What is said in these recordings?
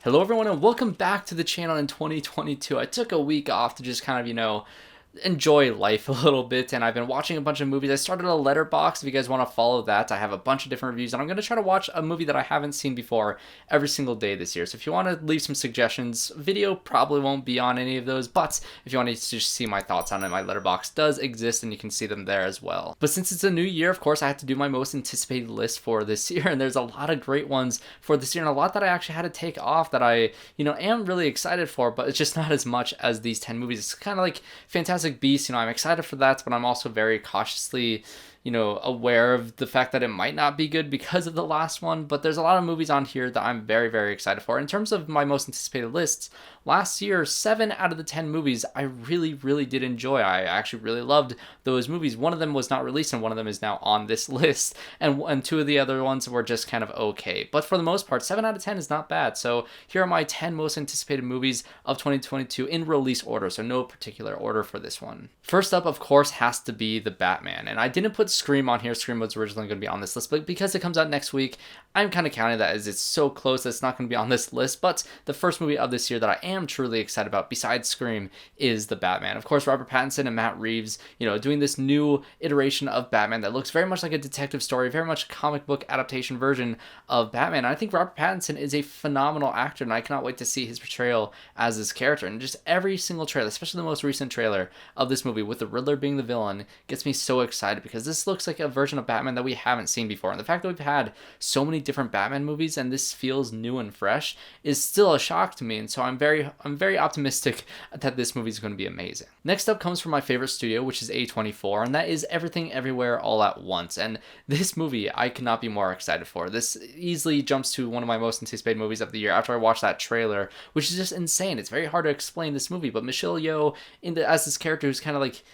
Hello everyone and welcome back to the channel in 2022. I took a week off to just kind of, enjoy life a little bit, and I've been watching a bunch of movies. I started a Letterboxd. If you guys want to follow that, I have a bunch of different reviews, and I'm going to try to watch a movie that I haven't seen before every single day this year. So if you want to leave some suggestions, video probably won't be on any of those, but if you want to just see my thoughts on it, my Letterboxd does exist and you can see them there as well. But since it's a new year, of course, I had to do my most anticipated list for this year, and there's a lot of great ones for this year, and a lot that I actually had to take off that I am really excited for, but it's just not as much as these 10 movies. It's kind of like Fantastic Beasts. I'm excited for that, but I'm also very cautiously aware of the fact that it might not be good because of the last one. But there's a lot of movies on here that I'm very, very excited for. In terms of my most anticipated lists, last year, 7 out of the 10 movies I really, really did enjoy. I actually really loved those movies. One of them was not released, and one of them is now on this list. And 2 of the other ones were just kind of okay. But for the most part, 7 out of 10 is not bad. So here are my 10 most anticipated movies of 2022 in release order. So no particular order for this one. First up, of course, has to be The Batman. And I didn't put Scream on here. Scream was originally going to be on this list, but because it comes out next week, I'm kind of counting that as it's so close that it's not going to be on this list. But the first movie of this year that I am truly excited about, besides Scream, is The Batman. Of course, Robert Pattinson and Matt Reeves, doing this new iteration of Batman that looks very much like a detective story, very much a comic book adaptation version of Batman. And I think Robert Pattinson is a phenomenal actor, and I cannot wait to see his portrayal as this character. And just every single trailer, especially the most recent trailer of this movie with the Riddler being the villain, gets me so excited because this looks like a version of Batman that we haven't seen before. And the fact that we've had so many different Batman movies and this feels new and fresh is still a shock to me. And so I'm very optimistic that this movie is going to be amazing. Next up comes from my favorite studio, which is A24, and that is Everything Everywhere All at Once. And this movie I could not be more excited for. This easily jumps to one of my most anticipated movies of the year after I watched that trailer, which is just insane. It's very hard to explain this movie, but Michelle Yeoh as this character who's kind of like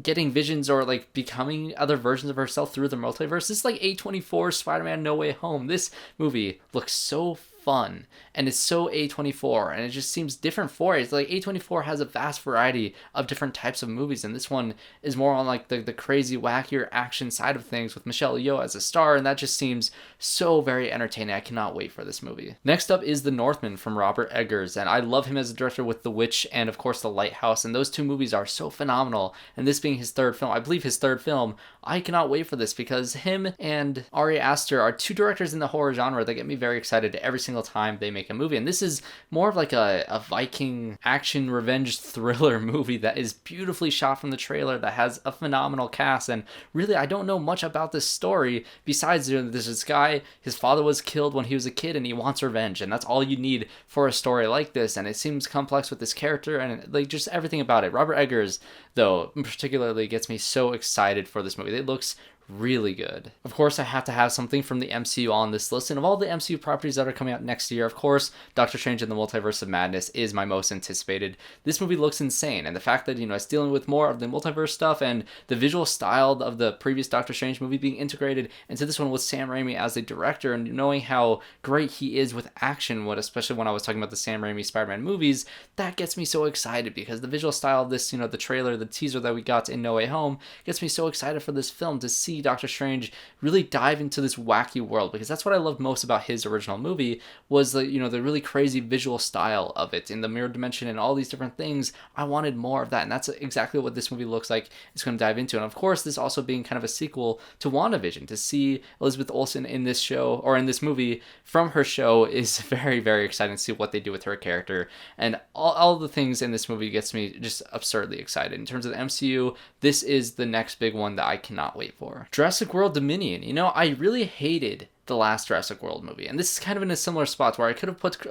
getting visions or like becoming other versions of herself through the multiverse. This is like A24 Spider-Man No Way Home. This movie looks so fun and it's so A24, and it just seems different for it. It's like A24 has a vast variety of different types of movies, and this one is more on like the crazy wackier action side of things with Michelle Yeoh as a star, and that just seems so very entertaining. I cannot wait for this movie. Next up is The Northman from Robert Eggers, and I love him as a director with The Witch and of course The Lighthouse, and those 2 movies are so phenomenal, and this being his third film, I believe his third film, I cannot wait for this because him and Ari Aster are 2 directors in the horror genre that get me very excited every single time they make a movie. And this is more of like a Viking action revenge thriller movie that is beautifully shot from the trailer, that has a phenomenal cast. And really, I don't know much about this story besides there's this guy, his father was killed when he was a kid and he wants revenge, and that's all you need for a story like this. And it seems complex with this character and like just everything about it. Robert Eggers, though, particularly gets me so excited for this movie. It looks really good. Of course, I have to have something from the MCU on this list, and of all the MCU properties that are coming out next year, of course, Doctor Strange in the Multiverse of Madness is my most anticipated. This movie looks insane, and the fact that, it's dealing with more of the multiverse stuff and the visual style of the previous Doctor Strange movie being integrated into this one with Sam Raimi as a director, and knowing how great he is with action, especially when I was talking about the Sam Raimi Spider-Man movies, that gets me so excited because the visual style of this, the trailer, the teaser that we got in No Way Home gets me so excited for this film to see Doctor Strange really dive into this wacky world, because that's what I loved most about his original movie was the really crazy visual style of it in the mirror dimension and all these different things. I wanted more of that, and that's exactly what this movie looks like it's going to dive into. And of course, this also being kind of a sequel to WandaVision, to see Elizabeth Olsen in this show or in this movie from her show is very, very exciting to see what they do with her character. And all the things in this movie gets me just absurdly excited. In terms of the MCU, this is the next big one that I cannot wait for. Jurassic World Dominion. I really hated the last Jurassic World movie, and this is kind of in a similar spot where I could have put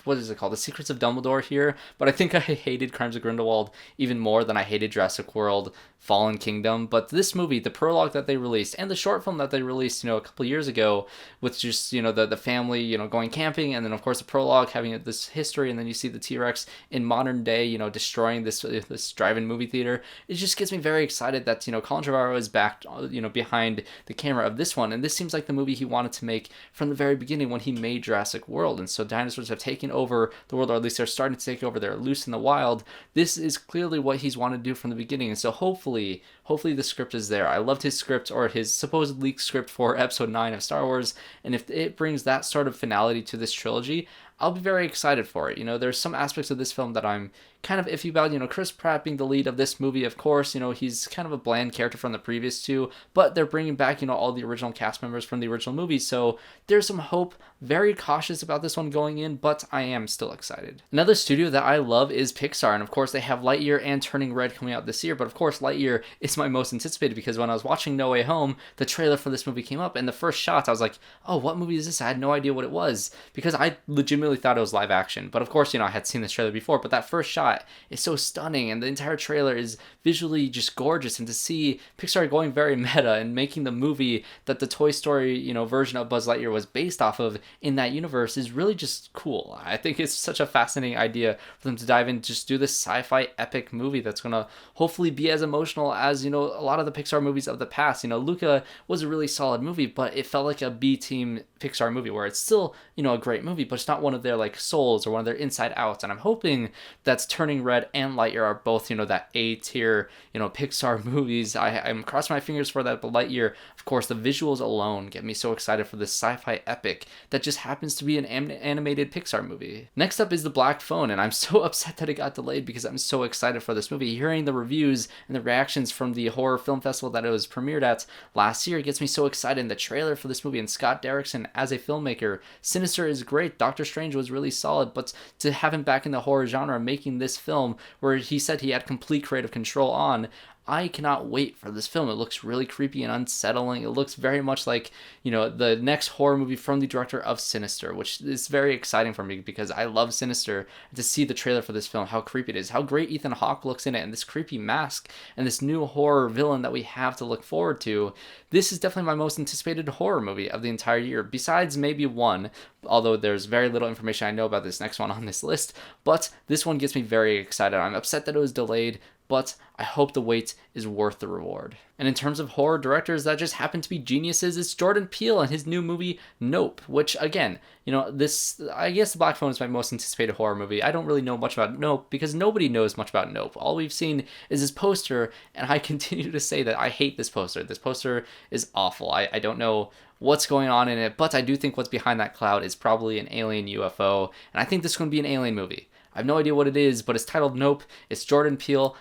what is it called? The Secrets of Dumbledore here, but I think I hated Crimes of Grindelwald even more than I hated Jurassic World Fallen Kingdom. But this movie, the prologue that they released and the short film that they released, a couple years ago with just, the family, going camping, and then of course the prologue having this history, and then you see the T-Rex in modern day, destroying this drive-in movie theater. It just gets me very excited that, Colin Trevorrow is back, behind the camera of this one, and this seems like the movie he wanted to make from the very beginning when he made Jurassic World. And so dinosaurs have taken over the world, or at least they're starting to take over. They're loose in the wild. This is clearly what he's wanted to do from the beginning, and so hopefully the script is there. I loved his script, or his supposed leaked script for episode 9 of Star Wars, and if it brings that sort of finality to this trilogy, I'll be very excited for it. There's some aspects of this film that I'm kind of iffy about. Chris Pratt being the lead of this movie, of course, he's kind of a bland character from the previous two, but they're bringing back, all the original cast members from the original movie, so there's some hope. Very cautious about this one going in, but I am still excited. Another studio that I love is Pixar, and of course they have Lightyear and Turning Red coming out this year, but of course Lightyear is my most anticipated because when I was watching No Way Home, the trailer for this movie came up, and the first shots I was like, oh, what movie is this? I had no idea what it was, because I legitimately thought it was live action, but of course, I had seen this trailer before, but that first shot is so stunning, and the entire trailer is visually just gorgeous, and to see Pixar going very meta and making the movie that the Toy Story, version of Buzz Lightyear was based off of in that universe is really just cool. I think it's such a fascinating idea for them to dive in, just do this sci-fi epic movie that's gonna hopefully be as emotional as, a lot of the Pixar movies of the past. Luca was a really solid movie, but it felt like a B-team Pixar movie where it's still, a great movie, but it's not one of their like souls or one of their inside outs. And I'm hoping that's Turning Red and Lightyear are both, that A-tier, Pixar movies. I'm crossing my fingers for that, but Lightyear, of course, the visuals alone get me so excited for this sci-fi epic that just happens to be an animated Pixar movie. Next up is The Black Phone, and I'm so upset that it got delayed because I'm so excited for this movie. Hearing the reviews and the reactions from the horror film festival that it was premiered at last year gets me so excited. And the trailer for this movie and Scott Derrickson as a filmmaker, Sinister is great. Doctor Strange was really solid, but to have him back in the horror genre making this film where he said he had complete creative control on, I cannot wait for this film. It looks really creepy and unsettling. It looks very much like, the next horror movie from the director of Sinister, which is very exciting for me because I love Sinister. To see the trailer for this film, how creepy it is, how great Ethan Hawke looks in it, and this creepy mask, and this new horror villain that we have to look forward to. This is definitely my most anticipated horror movie of the entire year, besides maybe one, although there's very little information I know about this next one on this list, but this one gets me very excited. I'm upset that it was delayed, but I hope the wait is worth the reward. And in terms of horror directors that just happen to be geniuses, it's Jordan Peele and his new movie Nope, which again, I guess The Black Phone is my most anticipated horror movie. I don't really know much about Nope because nobody knows much about Nope. All we've seen is this poster, and I continue to say that I hate this poster. This poster is awful. I don't know what's going on in it, but I do think what's behind that cloud is probably an alien UFO, and I think this is going to be an alien movie. I have no idea what it is, but it's titled Nope. It's Jordan Peele.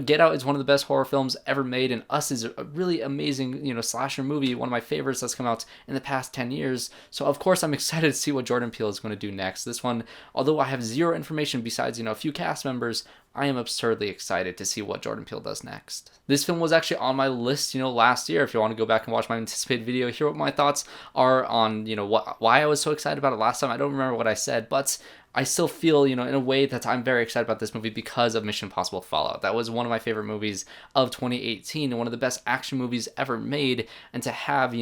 Get Out is one of the best horror films ever made, and Us is a really amazing, slasher movie, one of my favorites that's come out in the past 10 years. So of course I'm excited to see what Jordan Peele is going to do next. This one, although I have zero information besides, a few cast members, I am absurdly excited to see what Jordan Peele does next. This film was actually on my list, last year. If you want to go back and watch my anticipated video, hear what my thoughts are on, why I was so excited about it last time. I don't remember what I said, but I still feel, in a way that I'm very excited about this movie because of Mission Impossible Fallout. That was one of my favorite movies of 2018 and one of the best action movies ever made. And to have,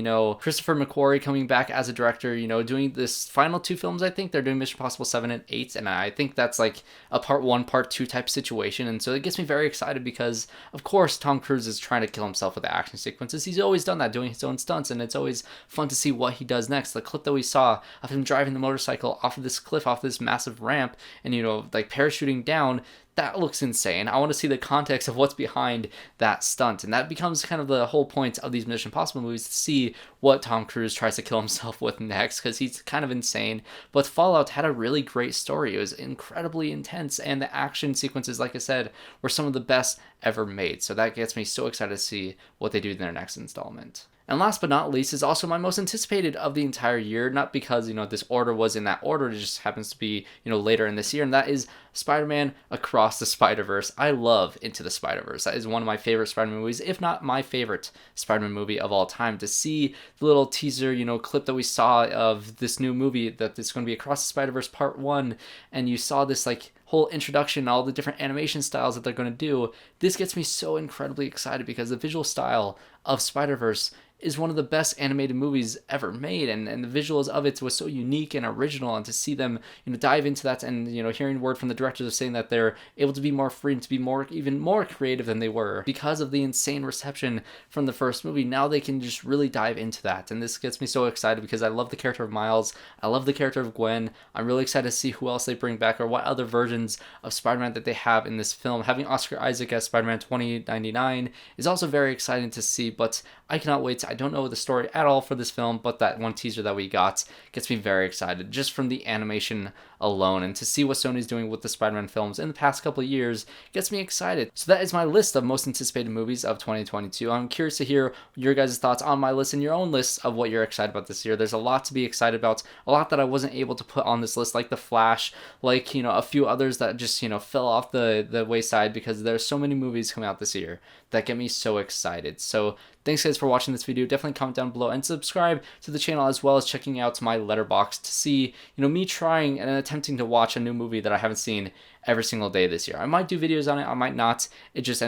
Christopher McQuarrie coming back as a director, doing this final two films, I think they're doing Mission Impossible 7 and 8. And I think that's like a part 1, part 2 type situation. And so it gets me very excited because, of course, Tom Cruise is trying to kill himself with the action sequences. He's always done that, doing his own stunts. And it's always fun to see what he does next. The clip that we saw of him driving the motorcycle off of this cliff, off this massive ramp, and parachuting down, that looks insane. I want to see the context of what's behind that stunt, and that becomes kind of the whole point of these Mission Impossible movies, to see what Tom Cruise tries to kill himself with next, because he's kind of insane. But Fallout had a really great story. It was incredibly intense, and the action sequences, like I said, were some of the best ever made. So that gets me so excited to see what they do in their next installment. And last but not least is also my most anticipated of the entire year, not because, this order was in that order, it just happens to be, later in this year, and that is Spider-Man Across the Spider-Verse. I love Into the Spider-Verse. That is one of my favorite Spider-Man movies, if not my favorite Spider-Man movie of all time. To see the little teaser, clip that we saw of this new movie, that it's going to be Across the Spider-Verse Part 1, and you saw this, whole introduction, all the different animation styles that they're going to do, this gets me so incredibly excited because the visual style of Spider-Verse is one of the best animated movies ever made, and the visuals of it was so unique and original, and to see them dive into that, and hearing word from the directors of saying that they're able to be more free and to be even more creative than they were because of the insane reception from the first movie. Now they can just really dive into that, and this gets me so excited because I love the character of Miles, I love the character of Gwen. I'm really excited to see who else they bring back or what other versions of Spider-Man that they have in this film. Having Oscar Isaac as Spider-Man 2099 is also very exciting to see, but I cannot wait. I don't know the story at all for this film, but that one teaser that we got gets me very excited just from the animation alone. And to see what Sony's doing with the Spider-Man films in the past couple of years gets me excited. So that is my list of most anticipated movies of 2022. I'm curious to hear your guys' thoughts on my list and your own lists of what you're excited about this year. There's a lot to be excited about, a lot that I wasn't able to put on this list, like The Flash, like, a few others that just, fell off the wayside because there's so many movies coming out this year that get me so excited. So thanks guys for watching this video. Definitely comment down below and subscribe to the channel, as well as checking out my Letterboxd to see, me trying and attempting to watch a new movie that I haven't seen every single day this year. I might do videos on it, I might not. It just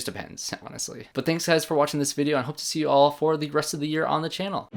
depends, honestly. But thanks guys for watching this video, and hope to see you all for the rest of the year on the channel.